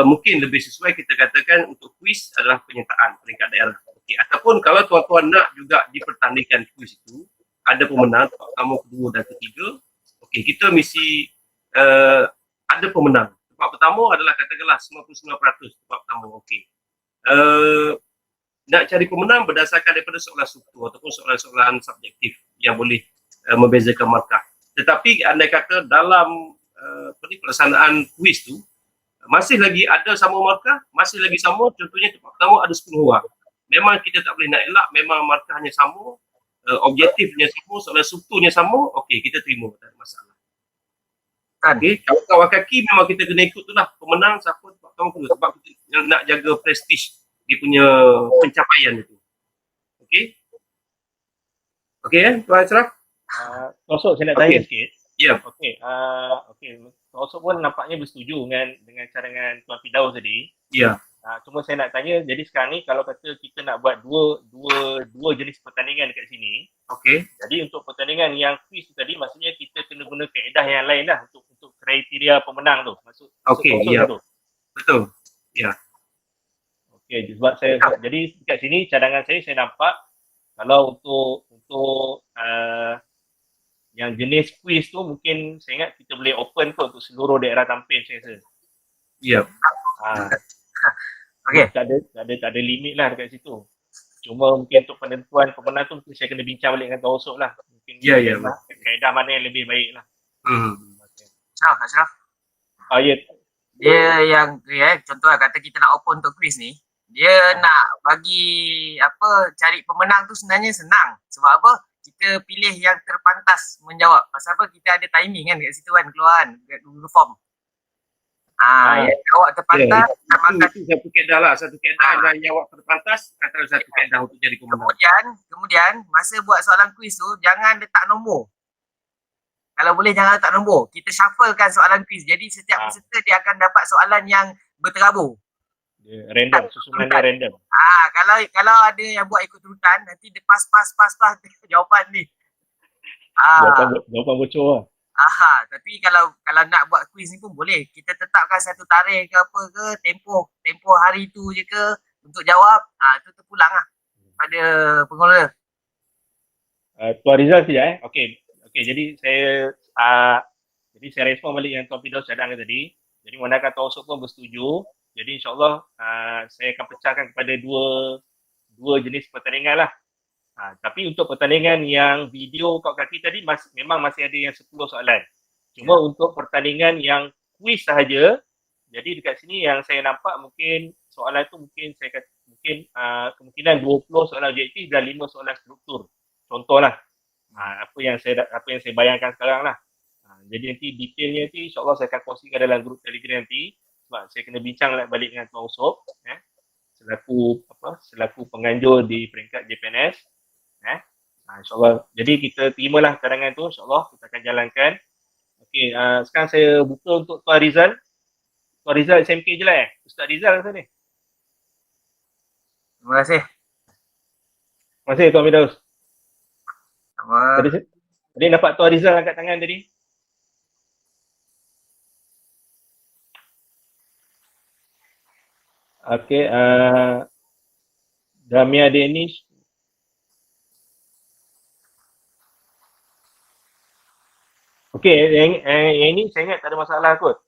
mungkin lebih sesuai kita katakan untuk kuis adalah penyertaan peringkat daerah. Okay. Ataupun kalau tuan-tuan nak juga dipertandingkan kuis itu, ada pemenang tempat pertama, kedua dan ketiga, okey, kita mesti ada pemenang. Tempat pertama adalah katakanlah 99% tempat pertama, okey. Nak cari pemenang berdasarkan daripada soalan struktur ataupun soalan-soalan subjektif yang boleh membezakan markah. Tetapi andai kata dalam pelaksanaan kuis tu masih lagi ada sama markah, masih lagi sama, contohnya tempat pertama ada 10 orang. Memang kita tak boleh nak elak, memang markahnya sama, objektifnya sama, soalan strukturnya sama, okey, kita terima, tak ada masalah. Okey, kalau kawat kaki memang kita kena ikut tu lah, pemenang siapa tempat pertama kedua, sebab kita nak jaga prestige dia punya pencapaian itu. Okey? Okey Tuan Ashraf? Tuan Osok, saya nak tanya sikit. Ya. Okey, Tuan Osok pun nampaknya bersetuju dengan cadangan Tuan Firdaus tadi. Ya. Cuma saya nak tanya, jadi sekarang ni kalau kata kita nak buat dua jenis pertandingan dekat sini. Okey. Jadi untuk pertandingan yang quiz tu tadi, maksudnya kita kena guna kaedah yang lain lah untuk kriteria pemenang tu. Okey, ya. Betul. Ya. Okey, sebab jadi dekat sini cadangan saya nampak kalau untuk yang jenis quiz tu mungkin saya ingat kita boleh open kot untuk seluruh daerah tampil saya rasa. Ya. Okey. Tak ada limit lah dekat situ. Cuma mungkin untuk penentuan pemenang tu mungkin saya kena bincang balik dengan Tuan Osok lah. Mungkin kaedah mana yang lebih baik lah. Ashraf. Ya. Dia yang contoh lah, kata kita nak open untuk quiz ni, Dia nak bagi cari pemenang tu sebenarnya senang. Sebab apa? Kita pilih yang terpantas menjawab. Pasal apa? Kita ada timing kan kat situ kan keluar kan kat Google Form. Yang jawab terpantas kita makan. Itu satu kaedah lah. Satu kaedah adalah jawab terpantas antara satu kaedah untuk jadi pemenang. Kemudian masa buat soalan kuis tu jangan letak nombor. Kalau boleh jangan letak nombor. Kita shufflekan soalan kuis. Jadi setiap peserta dia akan dapat soalan yang berterabur. Dia random, susunan dia random. Kalau ada yang buat ikut turutan, nanti dia pas jawapan ni. Jawapan bocor lah. Tapi kalau nak buat kuis ni pun boleh. Kita tetapkan satu tarikh ke apa ke, tempoh hari tu je ke untuk jawab. Tu terpulang lah pada pengelola. Tuan Rizal tidak Okey, jadi saya respon balik yang Tuan Firdaus cadangkan tadi. Jadi Mandakan Tuan Usop pun bersetuju. Jadi insyaAllah saya akan pecahkan kepada dua jenis pertandingan lah. Tapi untuk pertandingan yang video kau kaki tadi memang masih ada yang 10 soalan. Cuma untuk pertandingan yang kuis sahaja, jadi dekat sini yang saya nampak mungkin soalan tu kemungkinan 20 soalan objektif dan 5 soalan struktur. Contohlah apa yang saya bayangkan sekarang lah. Jadi nanti detailnya nanti insyaAllah saya akan kongsikan dalam grup Telegram nanti. Sebab saya kena bincang balik dengan Tuan Usop selaku penganjur di peringkat JPNS. InsyaAllah. Jadi kita terimalah cadangan tu, insyaAllah kita akan jalankan. Okey, sekarang saya buka untuk Tuan Rizal. Tuan Rizal SMK je lah Ustaz Rizal rasa ni. Terima kasih. Terima kasih Tuan Firdaus. Sama. Tadi nampak Tuan Rizal angkat tangan tadi. Okey, Damia Denish. Okey, yang ini saya ingat tak ada masalah kot.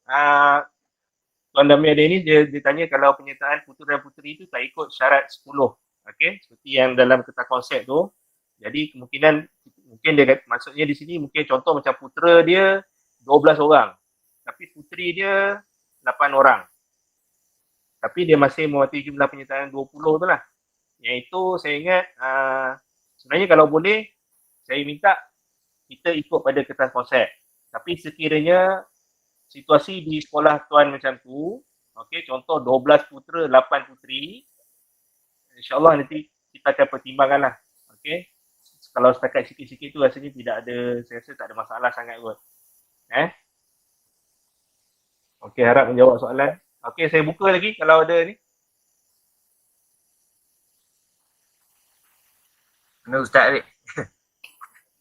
Tuan Damia Denish dia tanya kalau penyertaan putera dan puteri itu tak ikut syarat 10. Okey, seperti yang dalam kertas konsep tu. Jadi mungkin dia maksudnya di sini mungkin contoh macam putera dia 12 orang. Tapi puteri dia 8 orang. Tapi dia masih mewakili jumlah penyertaan 20 tu lah. Yang itu saya ingat sebenarnya kalau boleh saya minta kita ikut pada kertas konsep. Tapi sekiranya situasi di sekolah tuan macam tu, okey, contoh 12 putera, 8 puteri, insyaAllah nanti kita akan pertimbangkan lah. Okey. Kalau setakat sikit-sikit tu rasanya tidak ada, saya rasa tak ada masalah sangat kot. Okey, harap menjawab soalan. Okey, saya buka lagi kalau ada ni. Mana Ustaz Rik?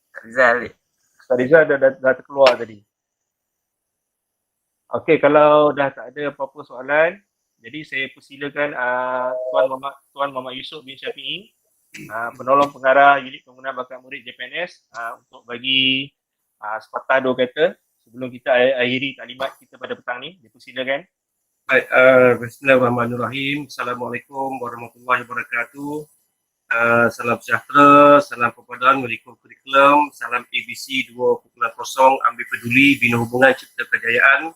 Ustaz Rizal Rik. Ustaz Rizal dah terkeluar tadi. Okey, kalau dah tak ada apa-apa soalan, jadi saya persilakan Tuan Muhammad Yusof bin Syafi'i, penolong pengarah unit penggunaan bakat murid JPNS untuk bagi sepatah dua kata sebelum kita akhiri taklimat kita pada petang ni. Dipersilakan. Baik, bismillahirrahmanirrahim. Assalamualaikum warahmatullahi wabarakatuh. Salam sejahtera, salam perpaduan, kurikulum, salam ABC 2.0, ambil peduli, bina hubungan cipta kejayaan,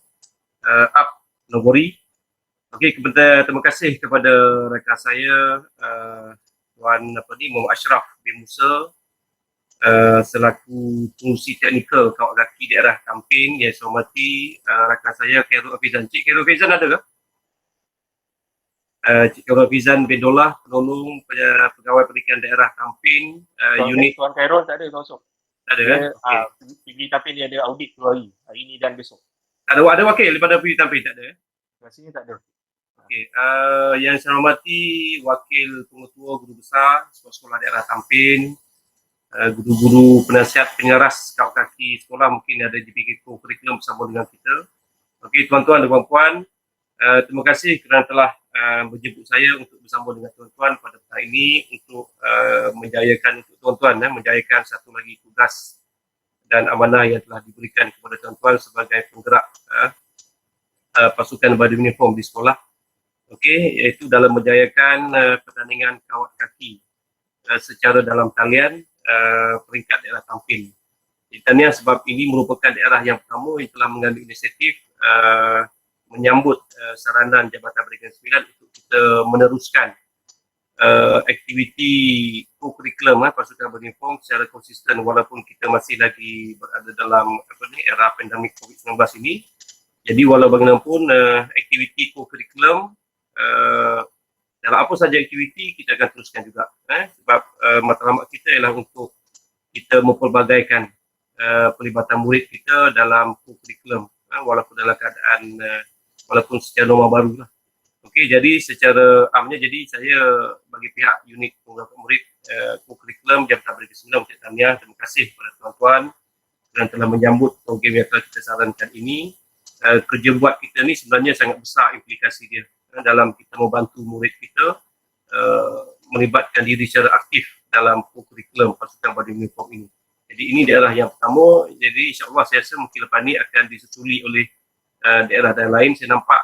Nogori. Okey, terima kasih kepada rakan saya Tuan Muhammad Ashraf bin Musa selaku pengurusi teknikal kawat kaki daerah Tampin. Yang saya hormati rakan saya Khairul Hafizan. Cik Khairul Hafizan ada ke? Cik Khairul Hafizan bin Dollah, penolong pegawai pendidikan daerah Tampin, unit. Tuan Khairul tak ada masuk. Tak ada kan? Pergi Tampin dia ada audit 2 hari ni dan besok. Ada wakil daripada pergi Tampin, tak ada? Rasanya tak ada. Okey, yang saya hormati wakil pengetua guru besar sekolah daerah Tampin, guru-guru penasihat penyeras kawat kaki sekolah mungkin ada di kurikulum bersama dengan kita. Okey, tuan-tuan dan puan-puan, terima kasih kerana telah menjemput saya untuk bersama dengan tuan-tuan pada petang ini untuk menjayakan untuk tuan-tuan menjayakan satu lagi tugas dan amanah yang telah diberikan kepada tuan-tuan sebagai penggerak pasukan baju uniform di sekolah. Okey, iaitu dalam menjayakan pertandingan kawat kaki secara dalam talian peringkat daerah Tampin. Tahniah sebab ini merupakan daerah yang pertama yang telah mengambil inisiatif menyambut saranan Jabatan Pendidikan 9 untuk kita meneruskan aktiviti co-curriculum pasukan beruniform secara konsisten walaupun kita masih lagi berada dalam era pandemik COVID-19 ini. Jadi walau bagaimanapun aktiviti co-curriculum dalam apa saja aktiviti kita akan teruskan juga sebab matlamat kita ialah untuk kita mempelbagaikan pelibatan murid kita dalam co-curriculum walaupun dalam keadaan walaupun secara norma baru lah. Okey, jadi secara amnya jadi saya bagi pihak unit pengurusan murid co-curriculum Jabatan Pendidikan Sembilan Ucap tahniah, terima kasih kepada tuan-tuan yang telah menyambut program yang telah kita sarankan ini. Kerja buat kita ni sebenarnya sangat besar implikasi dia dalam kita membantu murid kita melibatkan diri secara aktif dalam co-curriculum pasukan badan uniform ini. Jadi ini daerah yang pertama, jadi insyaAllah saya rasa mungkin lepas ni akan disetuli oleh daerah-daerah lain. Saya nampak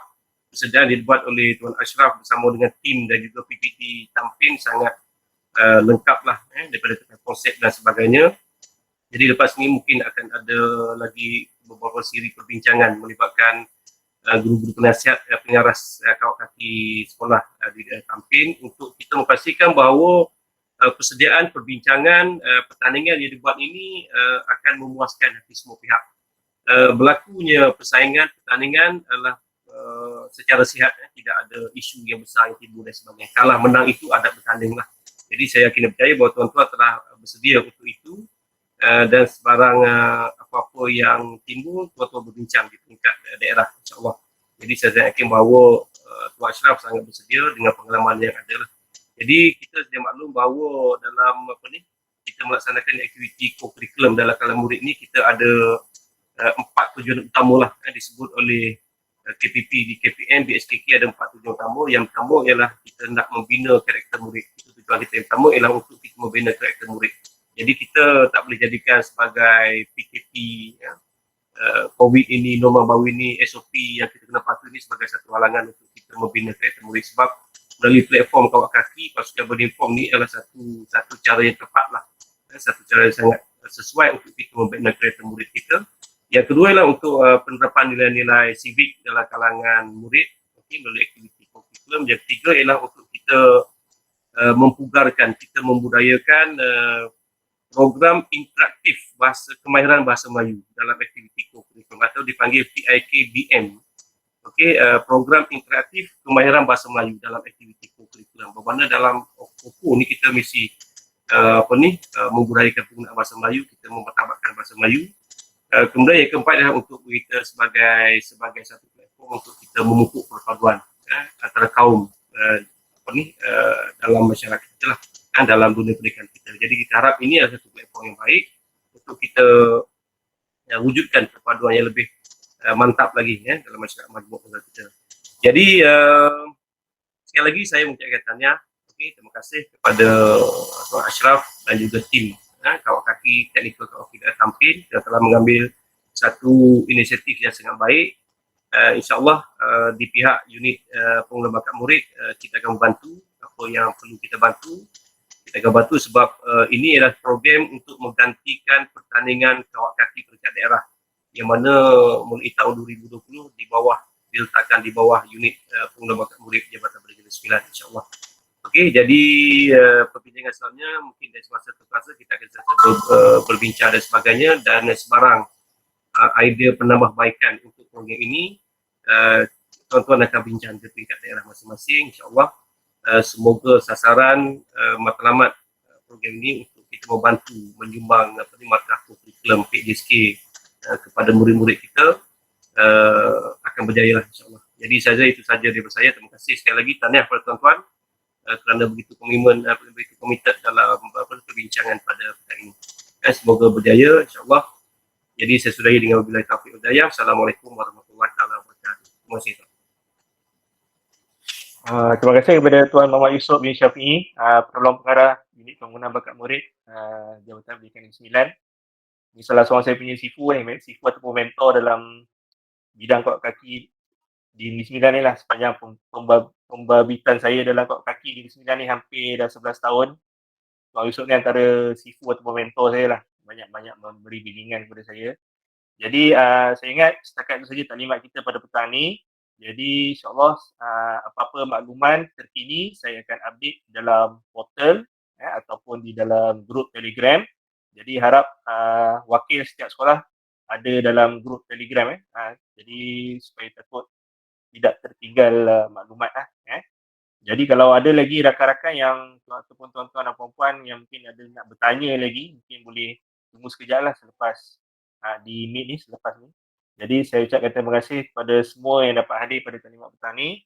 persediaan dibuat oleh Tuan Ashraf bersama dengan tim dan juga PPT Tampin sangat lengkap lah daripada konsep dan sebagainya. Jadi lepas ni mungkin akan ada lagi beberapa siri perbincangan melibatkan guru-guru penasihat pengaras kawat kaki sekolah di Tampin untuk kita memastikan bahawa persediaan perbincangan pertandingan yang dibuat ini akan memuaskan hati semua pihak. Berlakunya persaingan pertandingan adalah secara sihat, tidak ada isu yang besar yang timbul dan sebagainya. Kalah menang itu ada bertanding lah. Jadi saya yakin dan percaya bahawa tuan-tuan telah bersedia untuk itu dan sebarang apa-apa yang timbul tuan-tuan berbincang di tingkat daerah insyaAllah. Jadi saya yakin bahawa Tuan Ashraf sangat bersedia dengan pengalaman yang ada lah. Jadi kita sedia maklum bahawa dalam kita melaksanakan aktiviti co-curriculum dalam kalangan murid ni kita ada 4 tujuan utama lah disebut oleh KPP di KPM, di SKK ada 4 tujuan utama. Yang pertama ialah kita nak membina karakter murid. Itu tujuan kita yang pertama ialah untuk kita membina karakter murid. Jadi kita tak boleh jadikan sebagai PKP COVID ini, norma baru ini, SOP yang kita kena patuh ini sebagai satu halangan untuk kita membina karakter murid. Sebab melalui platform kawat kaki, pasukan beruniform ni adalah satu cara yang tepat lah. Satu cara yang sangat sesuai untuk kita membina karakter murid kita. Yang kedua ialah untuk penerapan nilai-nilai civic dalam kalangan murid melalui aktiviti curriculum. Yang ketiga ialah untuk kita mempugarkan, kita membudayakan program interaktif kemahiran bahasa Melayu dalam aktiviti curriculum atau dipanggil PIKBM. Program interaktif kemahiran bahasa Melayu dalam aktiviti curriculum. Bermakna dalam OKU ni kita mesti membudayakan penggunaan bahasa Melayu, kita mempertabatkan bahasa Melayu. Kemudian yang keempat adalah untuk kita sebagai satu platform untuk kita memupuk perpaduan antara kaum dalam masyarakat kita lah, dalam dunia pendidikan kita. Jadi kita harap ini adalah satu platform yang baik untuk kita wujudkan perpaduan yang lebih mantap lagi dalam masyarakat majmuk kita. Jadi sekali lagi saya mengucapkan tahniah. Terima kasih kepada Tuan Ashraf dan juga tim kawat kaki teknikal kawat kaki Tampin yang telah mengambil satu inisiatif yang sangat baik. InsyaAllah di pihak unit pengelola bakat murid kita akan membantu apa yang perlu kita bantu. Kita akan bantu sebab ini adalah program untuk menggantikan pertandingan kawat kaki peringkat daerah yang mana mulai tahun 2020 diletakkan di bawah unit pengelola bakat murid Jabatan Pendidikan 9 insyaAllah. Jadi perbincangan selanjutnya mungkin dari semasa ke semasa kita akan berbincang dan sebagainya dan sebarang idea penambahbaikan untuk program ini tuan-tuan akan bincang di tingkat daerah masing-masing insyaAllah. Semoga sasaran matlamat program ini untuk kita membantu menyumbang markah curriculum PJSK kepada murid-murid kita akan berjaya lah insyaAllah. Jadi itu saja daripada saya. Terima kasih sekali lagi, tahniah kepada tuan-tuan kerana begitu komitmen, begitu komited dalam perbincangan pada petang ini. Semoga berjaya insyaAllah. Jadi saya sudahi dengan wabillahi taufiq wal hidayah. Assalamualaikum warahmatullahi wabarakatuh. Terima kasih. Terima kasih kepada Tuan Muhammad Yusof bin Syafi'i, Penolong Pengarah Unit Pengguna Bakat Murid Jabatan Pendidikan 9. Ini salah seorang saya punya sifu ataupun mentor dalam bidang kawat kaki di Negeri Sembilan ni lah. Sepanjang pembabitan saya dalam kawat kaki di Negeri Sembilan ni hampir dah 11 tahun. Tuan Yusof ni antara sifu ataupun mentor saya lah. Banyak-banyak memberi bimbingan kepada saya. Jadi saya ingat setakat itu saja taklimat kita pada petang ni. Jadi insyaAllah apa-apa makluman terkini saya akan update dalam portal ataupun di dalam grup Telegram. Jadi harap wakil setiap sekolah ada dalam grup Telegram. Jadi supaya takut tidak tertinggal maklumat Jadi kalau ada lagi rakan-rakan yang ataupun tuan-tuan dan puan-puan yang mungkin ada nak bertanya lagi, mungkin boleh tunggu sekejap lah selepas di meet ni, selepas ni. Jadi saya ucapkan terima kasih kepada semua yang dapat hadir pada Taklimat Petang ni.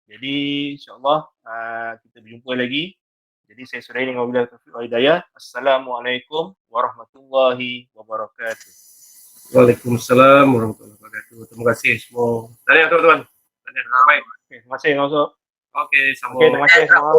Jadi insyaAllah kita berjumpa lagi. Jadi saya sudahi dengan wabillahi taufiq wal hidayah. Assalamualaikum warahmatullahi wabarakatuh. Waalaikumsalam warahmatullahi wabarakatuh. Terima kasih semua. Tahniah tuan-tuan. Tahniah. Baik. Okay, terima kasih Masuk. Okey, sama. Okay, terima kasih semua.